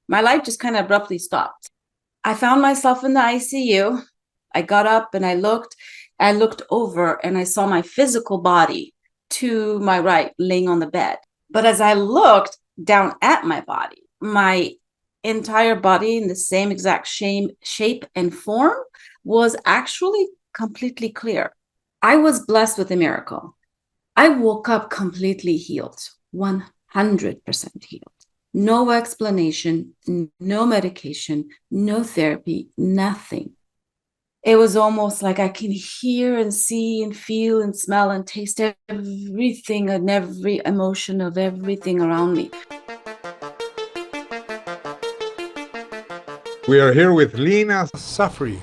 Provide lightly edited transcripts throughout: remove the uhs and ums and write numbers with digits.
my life just kind of abruptly stopped. I found myself in the ICU. I got up and I looked over and I saw my physical body to my right laying on the bed. But as I looked down at my body, my entire body in the same exact shape and form was actually completely clear. I was blessed with a miracle. I woke up completely healed, 100% healed. No explanation, no medication, no therapy, nothing. It was almost like I can hear and see and feel and smell and taste everything and every emotion of everything around me. We are here with Leena Zafary.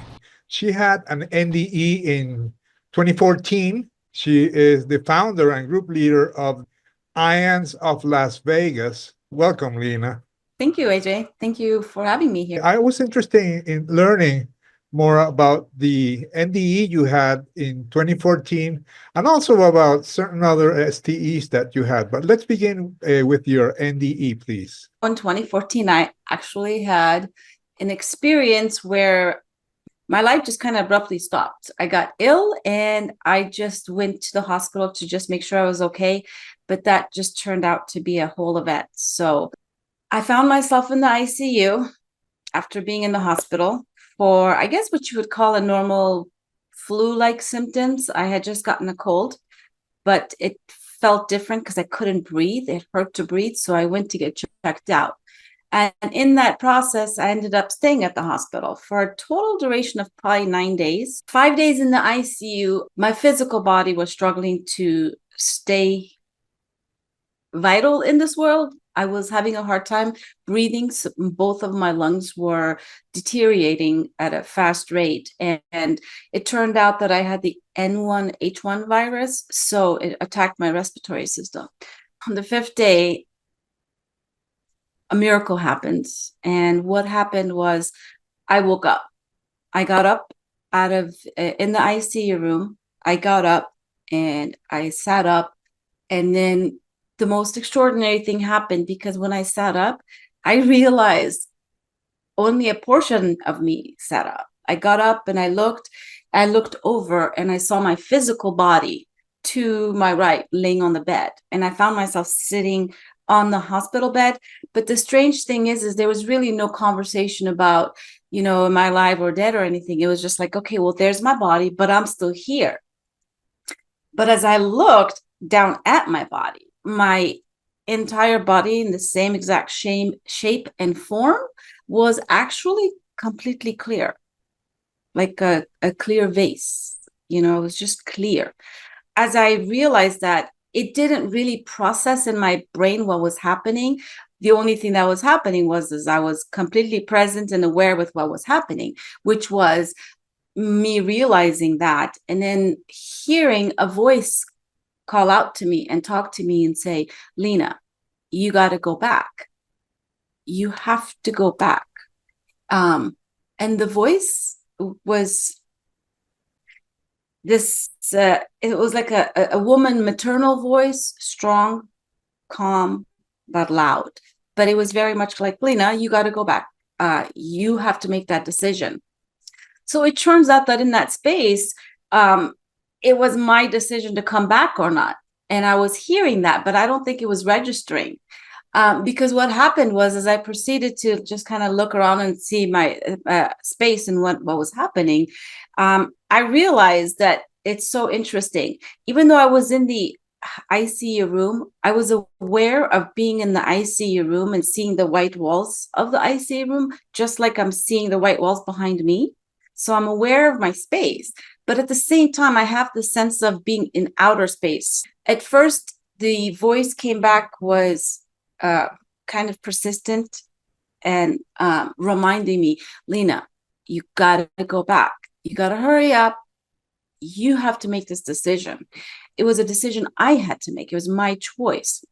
She had an NDE in 2014. She is the founder and group leader of Ions of Las Vegas. Welcome, Leena. Thank you, AJ. Thank you for having me here. I was interested in learning more about the NDE you had in 2014 and also about certain other STEs that you had. But let's begin with your NDE, please. In 2014, I actually had an experience where my life just kind of abruptly stopped. I got ill and I just went to the hospital to just make sure I was okay. But that just turned out to be a whole event. So I found myself in the ICU after being in the hospital for, I guess, what you would call a normal flu-like symptoms. I had just gotten a cold, but it felt different because I couldn't breathe. It hurt to breathe. So I went to get checked out. And in that process, I ended up staying at the hospital for a total duration of probably 9 days. 5 days in the ICU, my physical body was struggling to stay vital in this world. I was having a hard time breathing. So both of my lungs were deteriorating at a fast rate. And it turned out that I had the N1H1 virus. So it attacked my respiratory system. On the 5th day, a miracle happened. And what happened was I woke up. I got up out of in the ICU room. I got up and I sat up, and then the most extraordinary thing happened, because when I sat up, I realized only a portion of me sat up. I got up and I looked over and I saw my physical body to my right laying on the bed. And I found myself sitting on the hospital bed. But the strange thing is there was really no conversation about, am I alive or dead or anything. It was just like, okay, well, there's my body, but I'm still here. But as I looked down at my body, my entire body in the same exact shape and form was actually completely clear, like a clear vase. It was just clear. As I realized that, it didn't really process in my brain what was happening. The only thing that was happening was I was completely present and aware with what was happening, which was me realizing that, and then hearing a voice call out to me and talk to me and say, Leena, you got to go back. You have to go back. And the voice was this, it was like a woman maternal voice, strong, calm, but loud. But it was very much like, Leena, you got to go back. You have to make that decision. So it turns out that in that space, it was my decision to come back or not. And I was hearing that, but I don't think it was registering. Because what happened was, as I proceeded to just kind of look around and see my space and what was happening, I realized that it's so interesting. Even though I was in the ICU room, I was aware of being in the ICU room and seeing the white walls of the ICU room, just like I'm seeing the white walls behind me. So I'm aware of my space. But at the same time, I have the sense of being in outer space. At first, the voice came back was kind of persistent and reminding me, Leena, you got to go back. You got to hurry up. You have to make this decision. It was a decision I had to make. It was my choice.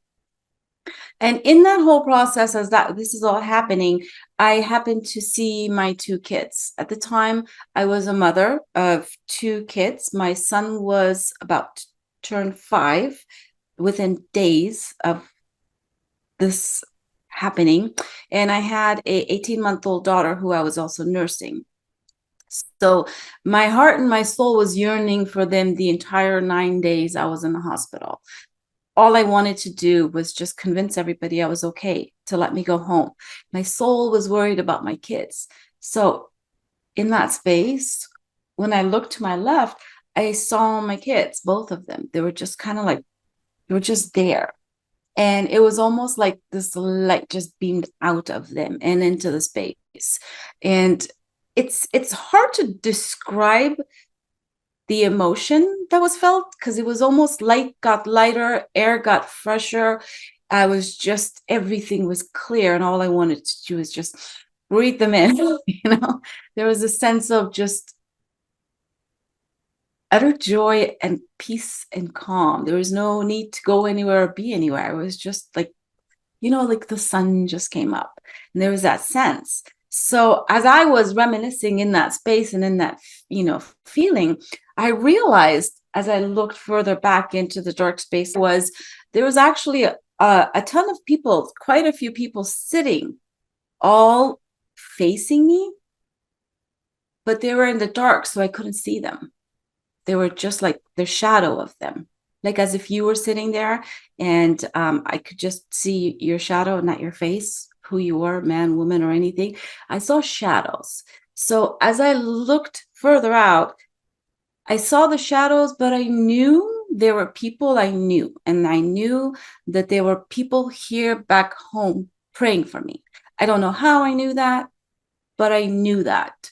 And in that whole process, as this is all happening, I happened to see my 2 kids. At the time, I was a mother of 2 kids. My son was about to turn 5 within days of this happening. And I had a 18-month-old daughter who I was also nursing. So my heart and my soul was yearning for them the entire 9 days I was in the hospital. All I wanted to do was just convince everybody I was okay to let me go home. My soul was worried about my kids. So in that space, when I looked to my left, I saw my kids, both of them. They were just kind of like, they were just there. And it was almost like this light just beamed out of them and into the space. And it's hard to describe the emotion that was felt, because it was almost light got lighter, air got fresher. I was just, everything was clear, and all I wanted to do is just breathe them in. There was a sense of just utter joy and peace and calm. There was no need to go anywhere or be anywhere. It was just like, like the sun just came up, and there was that sense. So as I was reminiscing in that space and in that, feeling, I realized as I looked further back into the dark space there was actually a ton of people, quite a few people sitting, all facing me, but they were in the dark, so I couldn't see them. They were just like the shadow of them, like as if you were sitting there and I could just see your shadow, not your face, who you were, man, woman, or anything. I saw shadows. So as I looked further out, I saw the shadows, but I knew there were people I knew, and I knew that there were people here back home praying for me. I don't know how I knew that, but I knew that.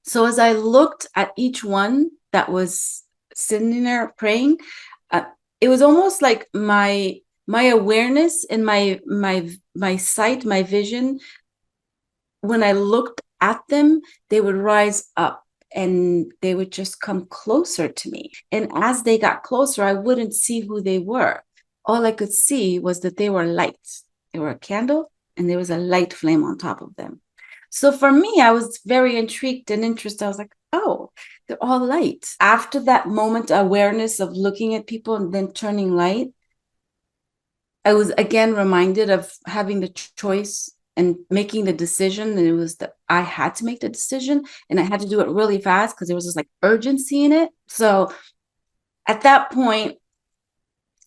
So as I looked at each one that was sitting there praying, it was almost like my awareness and my sight, my vision, when I looked at them, they would rise up and they would just come closer to me. And as they got closer, I wouldn't see who they were. All I could see was that they were lights. They were a candle, and there was a light flame on top of them. So for me, I was very intrigued and interested. I was like, oh, they're all light. After that moment, awareness of looking at people and then turning light, I was again reminded of having the choice and making the decision. And it was that I had to make the decision, and I had to do it really fast because there was this like urgency in it. So at that point,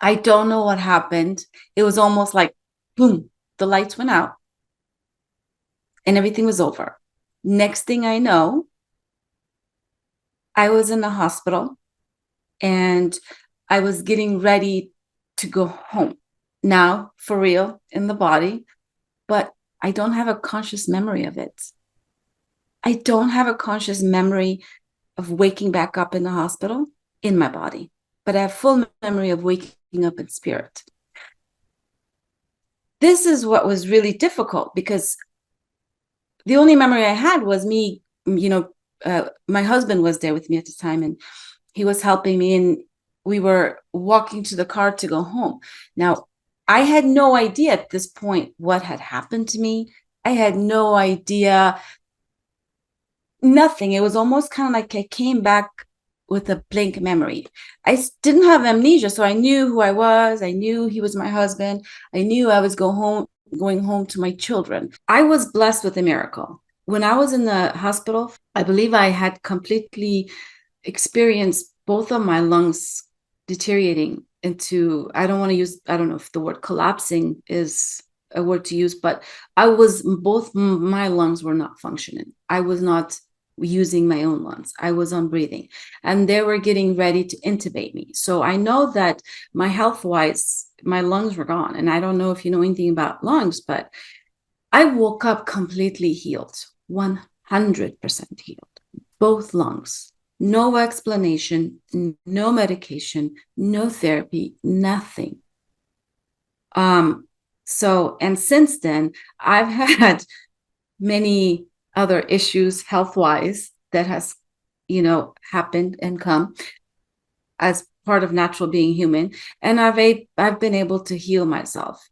I don't know what happened. It was almost like, boom, the lights went out and everything was over. Next thing I know, I was in the hospital and I was getting ready to go home. Now, for real, in the body, but I don't have a conscious memory of it. I don't have a conscious memory of waking back up in the hospital in my body, but I have full memory of waking up in spirit. This is what was really difficult, because the only memory I had was me, my husband was there with me at the time, and he was helping me, and we were walking to the car to go home. Now, I had no idea at this point what had happened to me. I had no idea, nothing. It was almost kind of like I came back with a blank memory. I didn't have amnesia, so I knew who I was. I knew he was my husband. I knew I was going home to my children. I was blessed with a miracle. When I was in the hospital, I believe I had completely experienced both of my lungs deteriorating into, I don't know if the word collapsing is a word to use, but both my lungs were not functioning. I was not using my own lungs. I was on breathing, and they were getting ready to intubate me. So I know that my health-wise, my lungs were gone. And I don't know if you know anything about lungs, but I woke up completely healed, 100% healed, both lungs. No explanation, no medication, no therapy, nothing. So, and since then, I've had many other issues health-wise that has, happened and come as part of natural being human. And I've been able to heal myself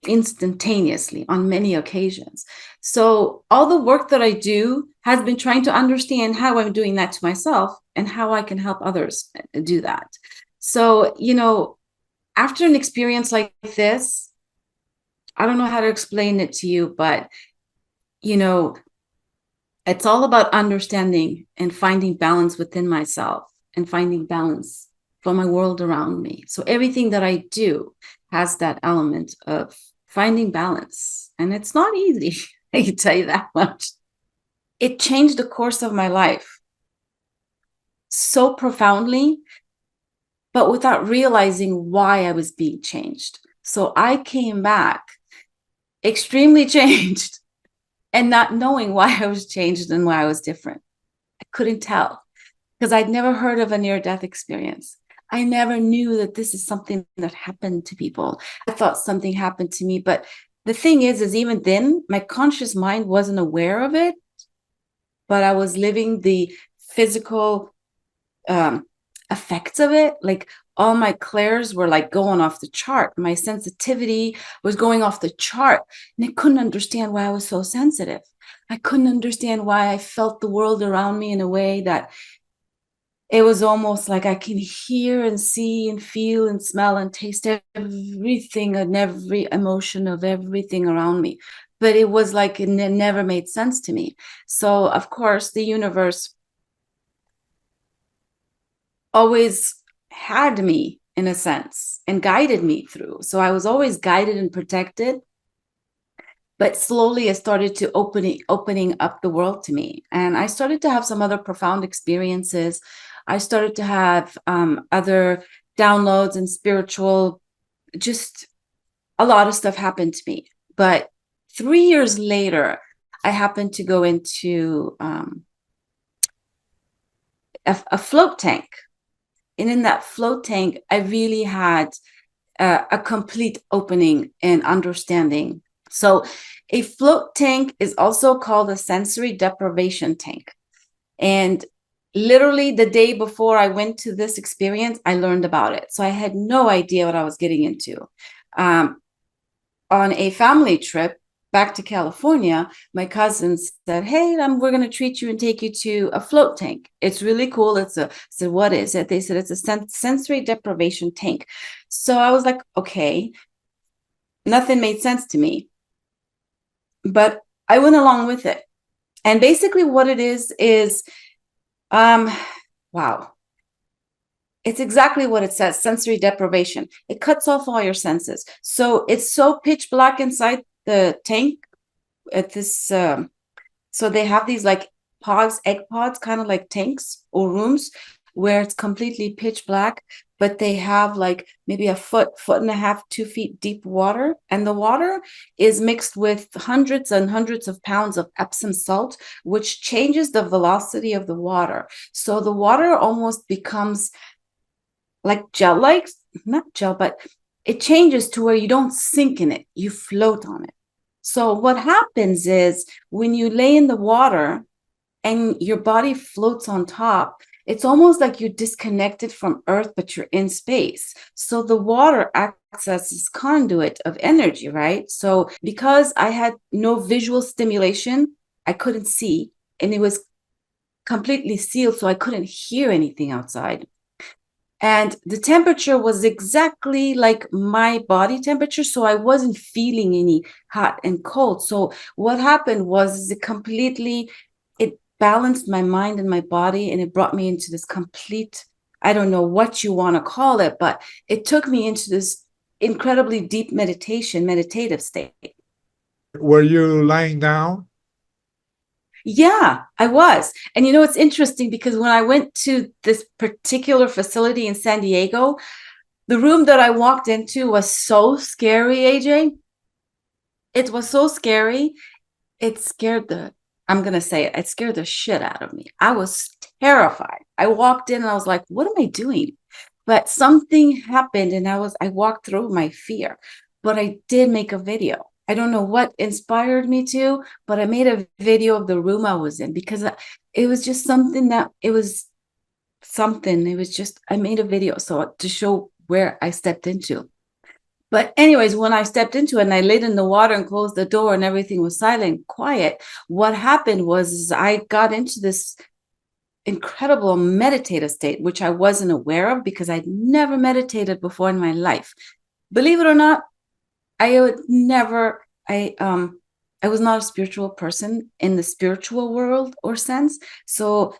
instantaneously on many occasions. So all the work that I do has been trying to understand how I'm doing that to myself and how I can help others do that. So, after an experience like this, I don't know how to explain it to you, but you know, it's all about understanding and finding balance within myself and finding balance for my world around me. So everything that I do has that element of finding balance. And it's not easy, I can tell you that much. It changed the course of my life so profoundly, but without realizing why I was being changed. So I came back extremely changed and not knowing why I was changed and why I was different. I couldn't tell because I'd never heard of a near-death experience. I never knew that this is something that happened to people. I thought something happened to me, but the thing is even then, my conscious mind wasn't aware of it, but I was living the physical effects of it. Like all my clairs were like going off the chart. My sensitivity was going off the chart, and I couldn't understand why I was so sensitive. I couldn't understand why I felt the world around me in a way that it was almost like I can hear and see and feel and smell and taste everything and every emotion of everything around me. But it was like it never made sense to me. So, of course, the universe always had me in a sense and guided me through. So I was always guided and protected. But slowly I started to opening up the world to me. And I started to have some other profound experiences. I started to have other downloads and spiritual, just a lot of stuff happened to me. But 3 years later, I happened to go into a float tank. And in that float tank, I really had a complete opening and understanding. So a float tank is also called a sensory deprivation tank. And literally the day before I went to this experience, I learned about it. So I had no idea what I was getting into. On a family trip back to California, my cousins said, hey, we're going to treat you and take you to a float tank. It's really cool. I said, what is it? They said, it's a sensory deprivation tank. So I was like, okay, nothing made sense to me, but I went along with it. And basically what it is, wow, it's exactly what it says, sensory deprivation. It cuts off all your senses. So it's so pitch black inside the tank at this. So they have these like pods, egg pods, kind of like tanks or rooms where it's completely pitch black, but they have like maybe a foot and a half, 2 feet deep water. And the water is mixed with hundreds and hundreds of pounds of Epsom salt, which changes the velocity of the water. So the water almost becomes like gel-like, not gel, but it changes to where you don't sink in it, you float on it. So what happens is when you lay in the water and your body floats on top, it's almost like you're disconnected from Earth, but you're in space. So the water acts as this conduit of energy, right? So because I had no visual stimulation, I couldn't see, and it was completely sealed, so I couldn't hear anything outside. And the temperature was exactly like my body temperature, so I wasn't feeling any hot and cold. So what happened was it balanced my mind and my body, and it brought me into this complete, I don't know what you want to call it, but it took me into this incredibly deep meditative state. Were you lying down? Yeah, I was. And you know, it's interesting because when I went to this particular facility in San Diego, the room that I walked into was so scary, AJ. It was so scary. It scared I'm going to say it scared the shit out of me. I was terrified. I walked in and I was like, what am I doing? But something happened and I walked through my fear, but I did make a video. I don't know what inspired me to, but I made a video of the room I was in because it was just something it was just, I made a video to show where I stepped into. But anyways, when I stepped into it and I laid in the water and closed the door and everything was silent, quiet, what happened was I got into this incredible meditative state, which I wasn't aware of because I'd never meditated before in my life. Believe it or not, I would never, I was not a spiritual person in the spiritual world or sense. So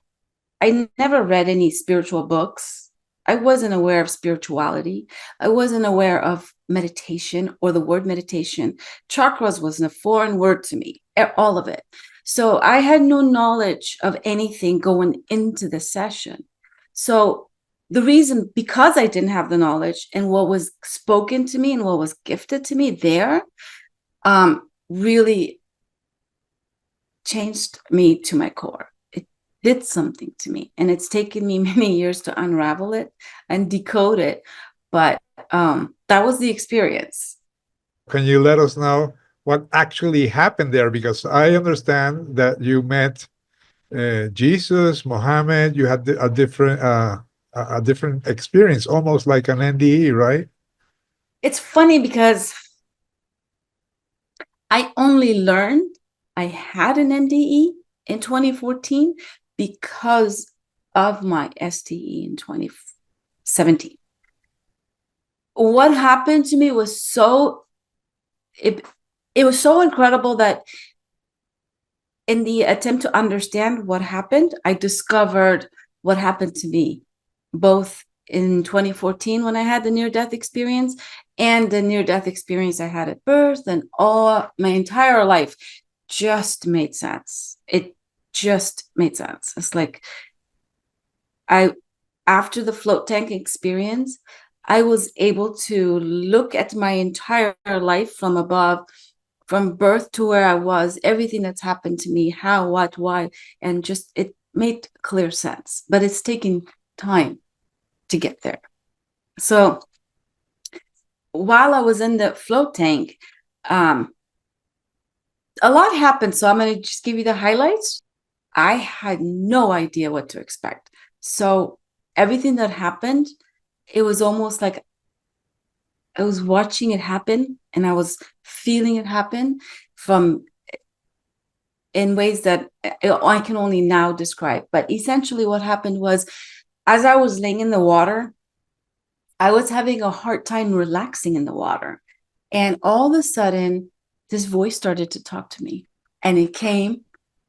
I never read any spiritual books. I wasn't aware of spirituality. I wasn't aware of meditation or the word meditation. Chakras wasn't a foreign word to me, all of it. So I had no knowledge of anything going into the session. So the reason, because I didn't have the knowledge and what was spoken to me and what was gifted to me there, really changed me to my core. It did something to me, and it's taken me many years to unravel it and decode it. But that was the experience. Can you let us know what actually happened there? Because I understand that you met Jesus, Mohammed. You had a different experience, almost like an NDE, right? It's funny because I only learned I had an NDE in 2014 because of my STE in 2017. What happened to me was it was so incredible that in the attempt to understand what happened, I discovered what happened to me, both in 2014 when I had the near-death experience and the near-death experience I had at birth, and all my entire life just made sense. It just made sense. It's like after the float tank experience, I was able to look at my entire life from above, from birth to where I was, everything that's happened to me, how, what, why, and just it made clear sense. But it's taking time to get there. So while I was in the float tank, a lot happened. So I'm going to just give you the highlights. I had no idea what to expect. So everything that happened, it was almost like I was watching it happen and I was feeling it happen in ways that I can only now describe. But essentially what happened was, as I was laying in the water, I was having a hard time relaxing in the water. And all of a sudden, this voice started to talk to me. And it came,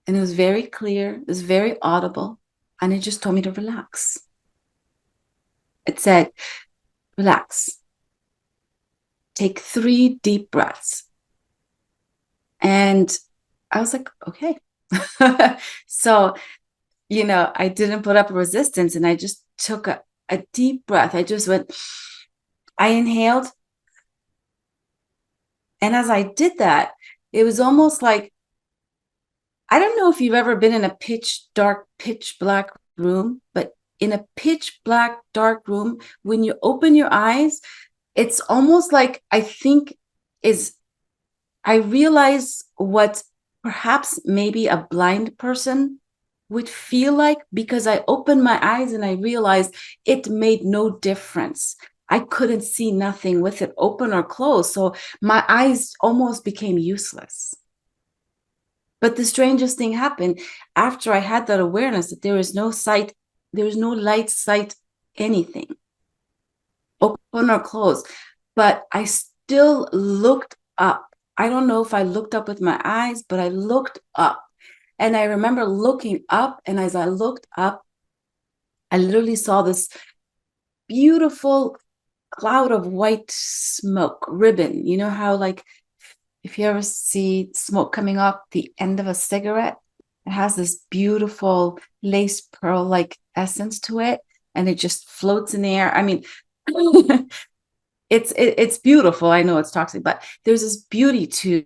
and it was very clear, it was very audible, and it just told me to relax. It said, relax. Take 3 deep breaths. And I was like, okay. So, I didn't put up resistance, and I just took a deep breath. I just went, I inhaled. And as I did that, it was almost like, I don't know if you've ever been in a pitch dark, pitch black room, but in a pitch black, dark room, when you open your eyes, it's almost like I realize what perhaps maybe a blind person would feel like, because I opened my eyes and I realized it made no difference. I couldn't see nothing with it open or closed. So my eyes almost became useless. But the strangest thing happened after I had that awareness that there is no sight, there is no light, sight, anything, open or closed. But I still looked up. I don't know if I looked up with my eyes, but I looked up. And I remember looking up, and as I looked up, I literally saw this beautiful cloud of white smoke ribbon. You know how, like, if you ever see smoke coming up the end of a cigarette, it has this beautiful lace pearl-like essence to it, and it just floats in the air. I mean, it's beautiful. I know it's toxic, but there's this beauty to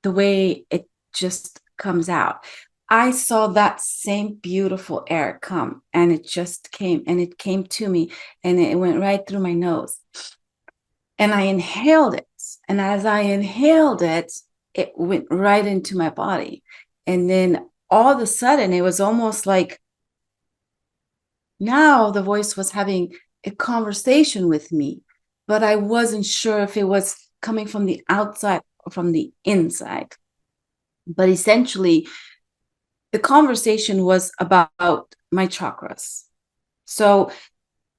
the way it just comes out. I saw that same beautiful air come, and it just came, and it came to me, and it went right through my nose. And I inhaled it. And as I inhaled it, it went right into my body. And then all of a sudden, it was almost like now the voice was having a conversation with me, but I wasn't sure if it was coming from the outside or from the inside. But essentially, the conversation was about my chakras. So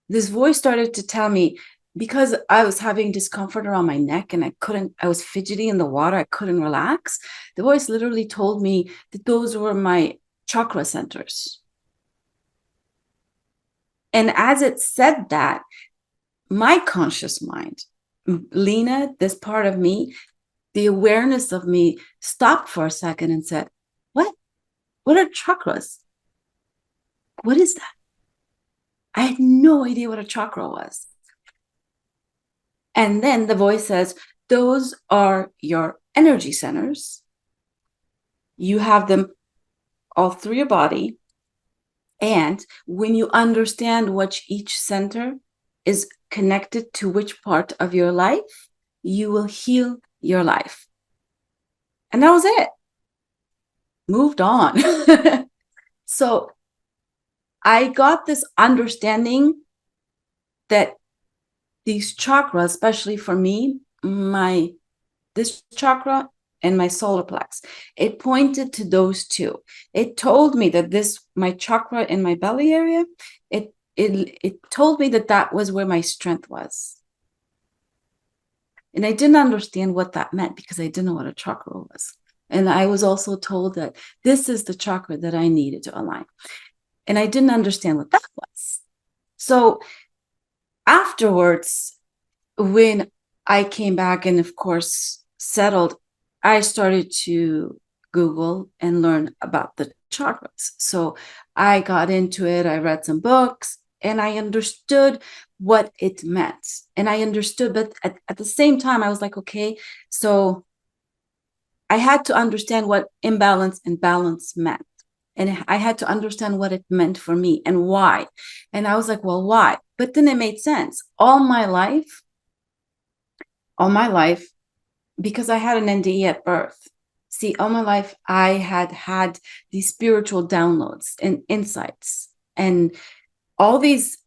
this voice started to tell me, because I was having discomfort around my neck and I was fidgety in the water, I couldn't relax. The voice literally told me that those were my chakra centers. And as it said that, my conscious mind, Leena, this part of me, the awareness of me stopped for a second and said, what? What are chakras? What is that? I had no idea what a chakra was. And then the voice says, those are your energy centers. You have them all through your body. And when you understand what each center is connected to which part of your life, you will heal your life. And that was it. Moved on. So I got this understanding that these chakras, especially for me, this chakra and my solar plex, it pointed to those two. It told me that my chakra in my belly area, it told me that that was where my strength was. And I didn't understand what that meant because I didn't know what a chakra was. And I was also told that this is the chakra that I needed to align. And I didn't understand what that was. So afterwards, when I came back and, of course, settled, I started to Google and learn about the chakras. So I got into it. I read some books and I understood what it meant. And I understood, but at the same time, I was like, okay, so I had to understand what imbalance and balance meant. And I had to understand what it meant for me and why. And I was like, well, why? But then it made sense. All my life, because I had an NDE at birth. See, all my life, I had these spiritual downloads and insights and all these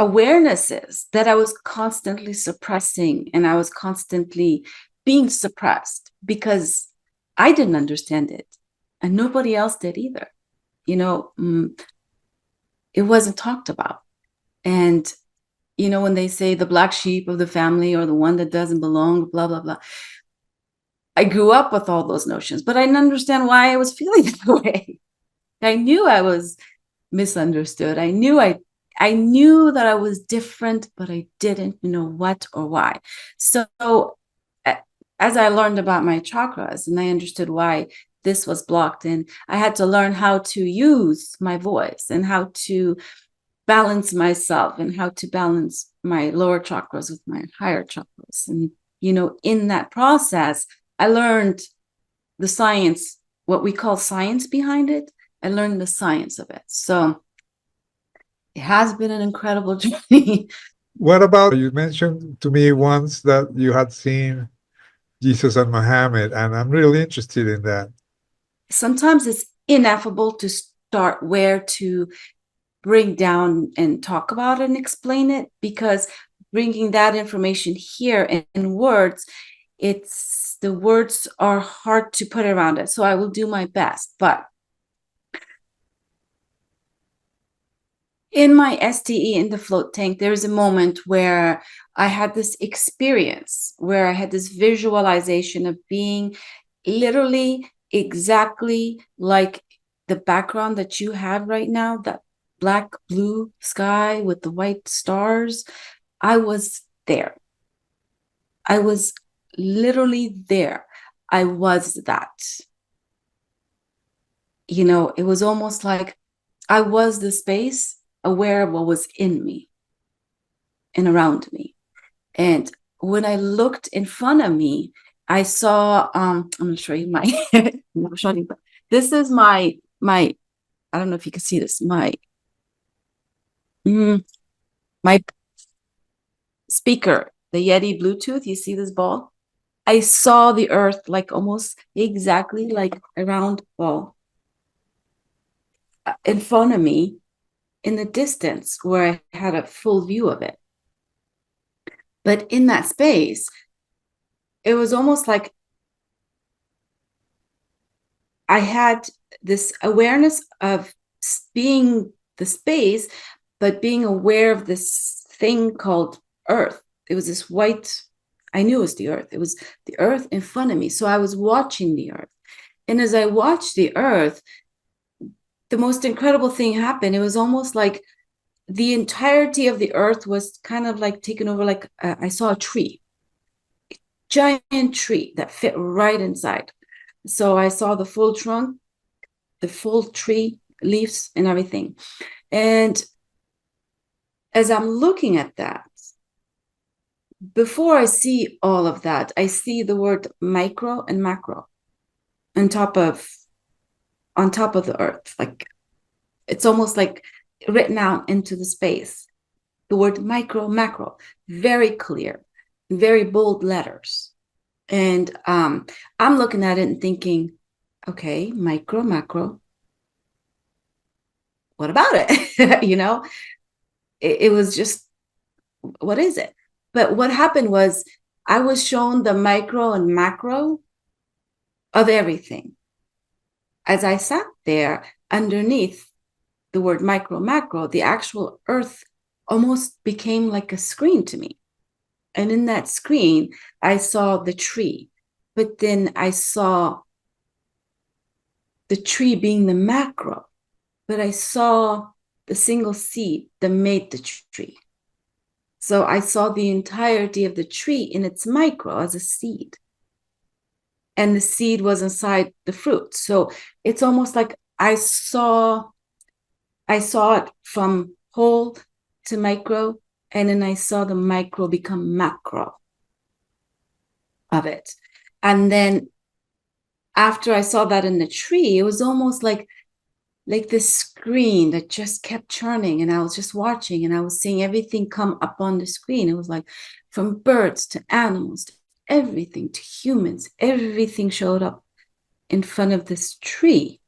awarenesses that I was constantly suppressing, and I was constantly being suppressed because I didn't understand it and nobody else did either. It wasn't talked about. And when they say the black sheep of the family or the one that doesn't belong, blah, blah, blah. I grew up with all those notions, but I didn't understand why I was feeling that way. I knew I was misunderstood. I knew that I was different, but I didn't know what or why. So as I learned about my chakras and I understood why this was blocked, and I had to learn how to use my voice and how to balance myself and how to balance my lower chakras with my higher chakras. And, in that process, I learned the science, what we call science behind it. I learned the science of it. So it has been an incredible journey. What about, you mentioned to me once that you had seen Jesus and Muhammad, and I'm really interested in that. Sometimes it's ineffable to start where to bring down and talk about it and explain it, because bringing that information here in words, the words are hard to put around it. So I will do my best. But in my STE in the float tank, there is a moment where I had this experience where I had this visualization of being literally exactly like the background that you have right now, that black blue sky with the white stars. I was there. I was literally there. I was that. It was almost like I was the space, aware of what was in me and around me. And when I looked in front of me, I saw, I'm going to show you I'm not showing you, but this is my, I don't know if you can see this, my speaker, the Yeti Bluetooth. You see this ball? I saw the earth like almost exactly like a round ball in front of me in the distance where I had a full view of it. But in that space, it was almost like I had this awareness of being the space, but being aware of this thing called earth. It was this white, I knew it was the earth. It was the earth in front of me. So I was watching the earth. And as I watched the earth, the most incredible thing happened. It was almost like the entirety of the earth was kind of like taken over. Like I saw a tree, giant tree that fit right inside. So I saw the full trunk, the full tree, leaves and everything. And as I'm looking at that, before I see all of that, I see the word micro and macro on top of the earth. Like it's almost like written out into the space. The word micro, macro, very clear, very bold letters. And I'm looking at it and thinking, okay, micro, macro, what about it? You know, it was just, what is it? But what happened was I was shown the micro and macro of everything. As I sat there underneath the word micro, macro, the actual earth almost became like a screen to me. And in that screen, I saw the tree, but then I saw the tree being the macro, but I saw the single seed that made the tree. So I saw the entirety of the tree in its micro as a seed. And the seed was inside the fruit. So it's almost like I saw it from whole to micro, and then I saw the micro become macro of it. And then after I saw that in the tree, it was almost like this screen that just kept churning, and I was just watching, and I was seeing everything come up on the screen. It was like from birds to animals to everything to humans, everything showed up in front of this tree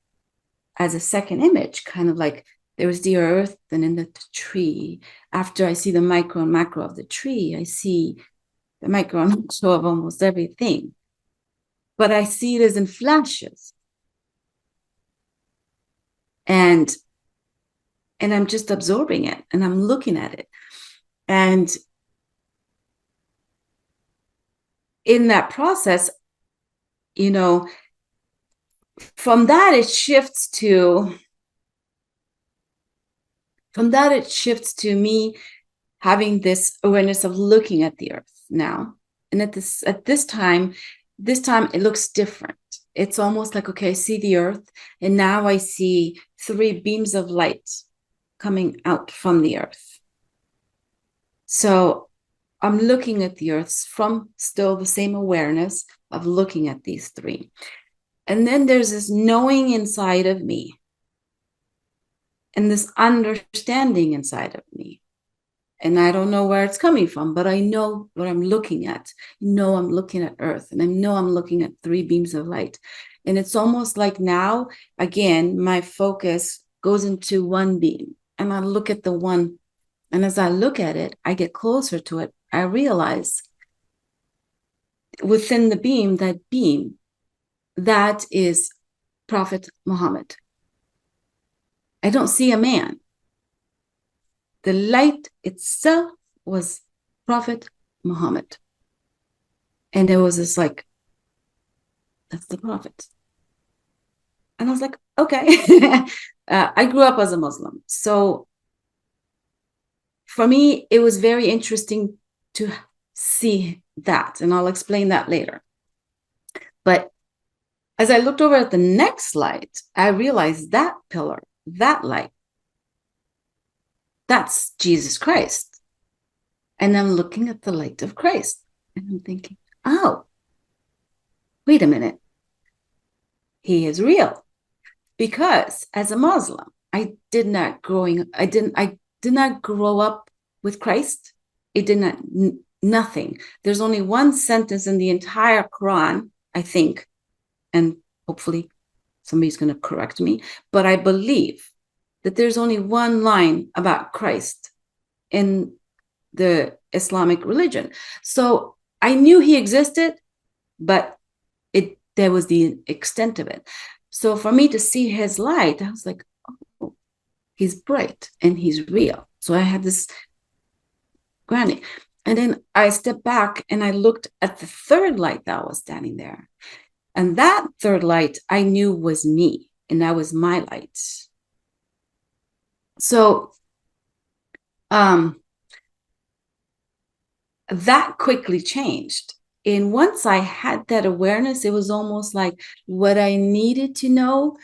as a second image, kind of like there was the earth, and in the tree. After I see the micro and macro of the tree, I see the micro and macro of almost everything. But I see it as in flashes. And I'm just absorbing it, and I'm looking at it. And in that process, you know, from that it shifts to me having this awareness of looking at the earth now. And at this time it looks different. It's almost like, okay, I see the earth, and now I see 3 beams of light coming out from the earth. So I'm looking at the earth from still the same awareness of looking at these 3. And then there's this knowing inside of me, and this understanding inside of me. And I don't know where it's coming from, but I know what I'm looking at. I'm looking at earth, and I know I'm looking at 3 beams of light. And it's almost like now, again, my focus goes into one beam, and I look at the one. And as I look at it, I get closer to it. I realize within the beam, that is Prophet Muhammad. I don't see a man. The light itself was Prophet Muhammad. And there was this like, that's the Prophet. And I was like, okay. I grew up as a Muslim. So for me, it was very interesting to see that. And I'll explain that later. But as I looked over at the next slide, I realized that pillar, that light, that's Jesus Christ. And I'm looking at the light of Christ, and I'm thinking, oh, wait a minute. He is real. Because as a Muslim, I did not grow up with Christ. It did not, nothing. There's only one sentence in the entire Quran, I think, and hopefully somebody's going to correct me, but I believe that there's only one line about Christ in the Islamic religion. So I knew he existed, but there was the extent of it. So for me to see his light, I was like, oh, he's bright and he's real. So I had this grounding. And then I stepped back and I looked at the third light that was standing there. And that third light I knew was me, and that was my light. So that quickly changed. And once I had that awareness, it was almost like what I needed to know,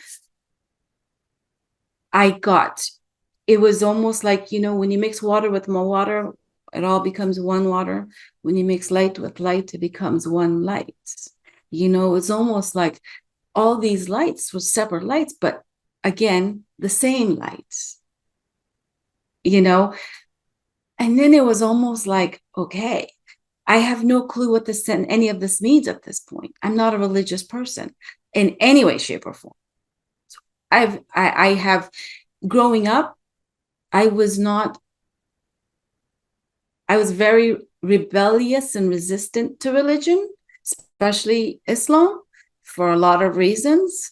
I got. It was almost like, you know, when you mix water with more water, it all becomes one water. When you mix light with light, it becomes one light. You know, it's almost like all these lights were separate lights, but again, the same lights, you know? And then it was almost like, okay, I have no clue what this any of this means at this point. I'm not a religious person in any way, shape, or form. So I have growing up, I was very rebellious and resistant to religion, especially Islam, for a lot of reasons.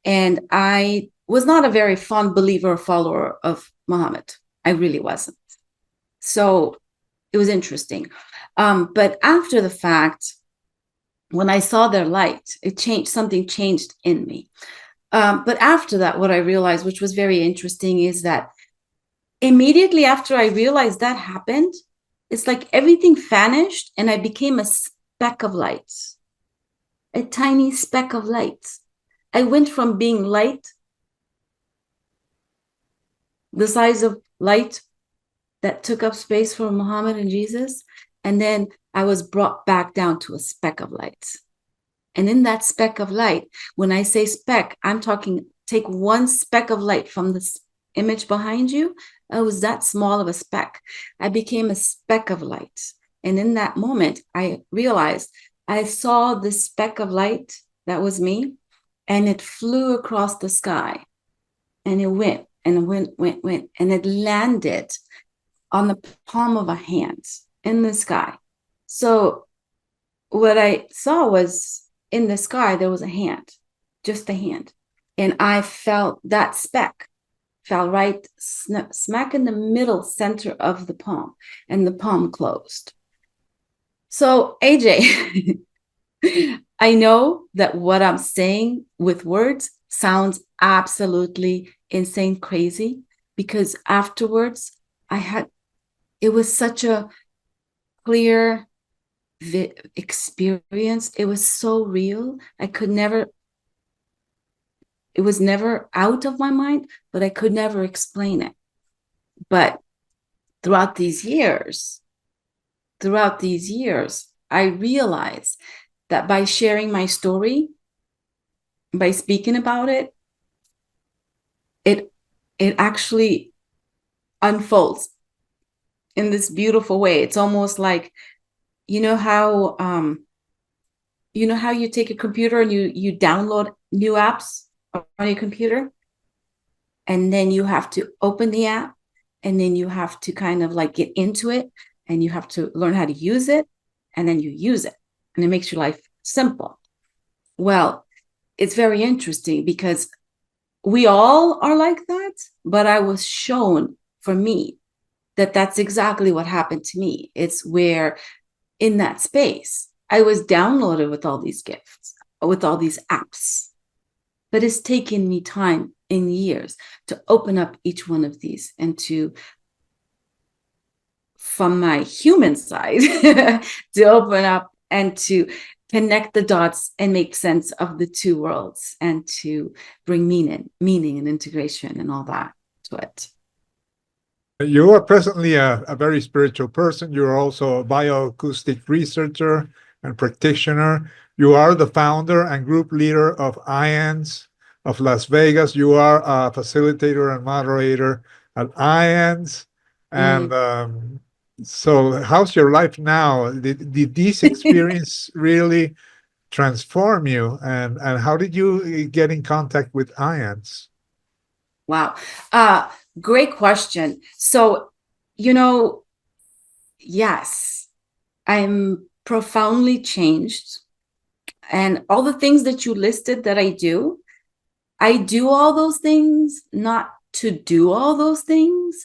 And I was not a very fond believer or follower of Muhammad. I really wasn't. So it was interesting. But after the fact, when I saw their light, it changed, something changed in me. But after that, what I realized, which was very interesting, is that immediately after I realized that happened, it's like everything vanished and I became a speck of light, a tiny speck of light. I went from being light, the size of light that took up space for Muhammad and Jesus, and then I was brought back down to a speck of light. And in that speck of light, when I say speck, I'm talking, take one speck of light from this image behind you. I was that small of a speck. I became a speck of light. And in that moment, I realized I saw this speck of light that was me, and it flew across the sky. And it went and went, and it landed on the palm of a hand in the sky. So what I saw was, in the sky, there was a hand, just a hand. And I felt that speck fell right smack in the middle center of the palm, and the palm closed. So AJ, I know that what I'm saying with words sounds absolutely insane crazy, because afterwards it was such a clear experience. It was so real. It was never out of my mind, but I could never explain it. But throughout these years, I realized that by sharing my story, by speaking about it, it actually unfolds in this beautiful way. It's almost like, you know how you take a computer and you download new apps on your computer, and then you have to open the app, and then you have to kind of like get into it, and you have to learn how to use it, and then you use it, and it makes your life simple. Well, it's very interesting because we all are like that, but I was shown, for me, that that's exactly what happened to me. It's where in that space, I was downloaded with all these gifts, with all these apps, but it's taken me time and years to open up each one of these and to, from my human side, to open up and to connect the dots and make sense of the two worlds, and to bring meaning and integration and all that to it. You are presently a very spiritual person. You're also a bioacoustic researcher and practitioner. You are the founder and group leader of IANS of Las Vegas. You are a facilitator and moderator at IANS. And so how's your life now? Did this experience really transform you? And how did you get in contact with IANS? Wow. Great question. So, yes, I'm profoundly changed. And all the things that you listed that I do all those things, not to do all those things,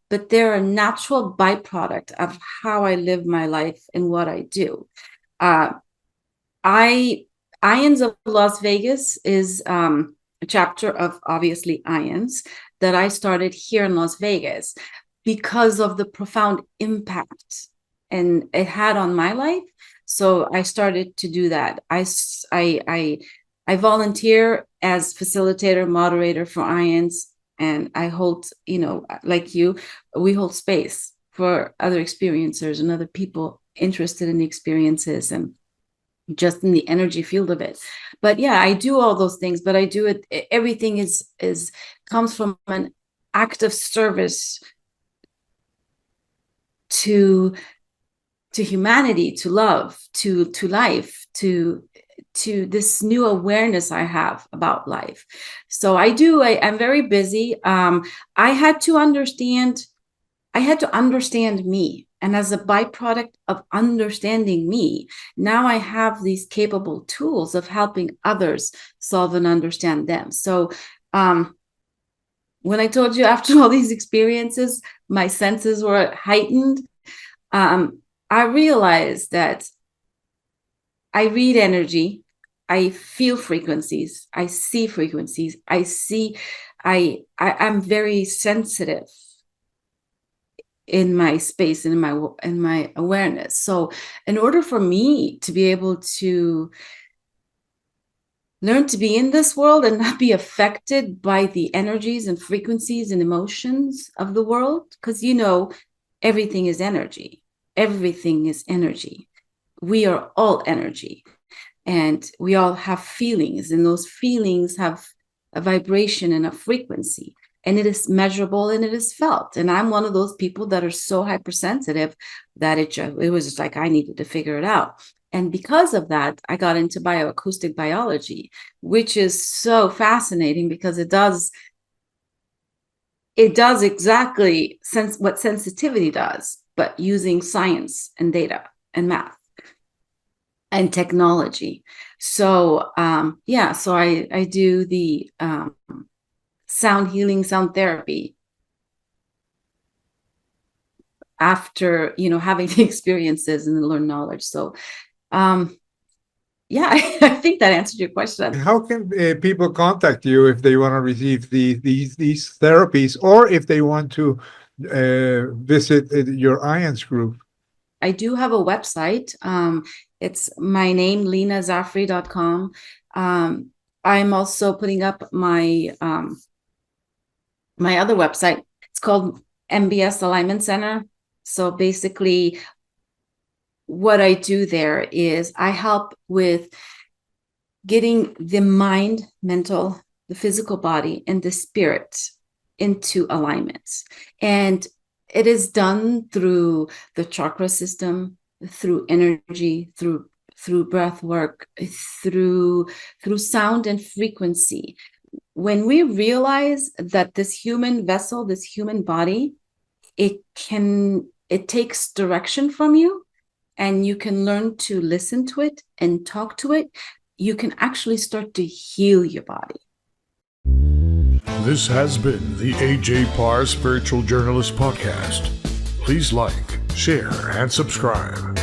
but they're a natural byproduct of how I live my life and what I do. Ions of Las Vegas is a chapter of, obviously, Ions that I started here in Las Vegas because of the profound impact and it had on my life. So I started to do that. I volunteer as facilitator, moderator for Ions, and I hold, like you, we hold space for other experiencers and other people interested in the experiences and just in the energy field of it. But yeah, I do all those things, but I do it. Everything comes from an act of service to humanity, to love, to life, to this new awareness I have about life. So I'm very busy. I had to understand me. And as a byproduct of understanding me, now I have these capable tools of helping others solve and understand them. So when I told you after all these experiences, my senses were heightened, I realized that I read energy, I feel frequencies, I see frequencies, I'm very sensitive in my space and in my awareness. So in order for me to be able to learn to be in this world and not be affected by the energies and frequencies and emotions of the world, because everything is energy. Everything is energy. We are all energy, and we all have feelings, and those feelings have a vibration and a frequency, and it is measurable and it is felt. And I'm one of those people that are so hypersensitive that it was just like I needed to figure it out. And because of that, I got into bioacoustic biology, which is so fascinating because it does exactly what sensitivity does, but using science and data and math and technology. So so I do the sound healing, sound therapy after having the experiences and the learned knowledge. So I think that answered your question. How can people contact you if they want to receive these therapies, or if they want to visit your Ions group? I do have a website. It's my name, LeenaZafary.com. I'm also putting up my my other website. It's called MBS Alignment Center. So basically, what I do there is I help with getting the mind, mental, the physical body, and the spirit into alignments. And it is done through the chakra system, through energy, through breath work, through sound and frequency. When we realize that this human vessel, this human body, it takes direction from you, and you can learn to listen to it and talk to it, you can actually start to heal your body. This has been the AJ Parr Spiritual Journalist Podcast. Please like, share, and subscribe.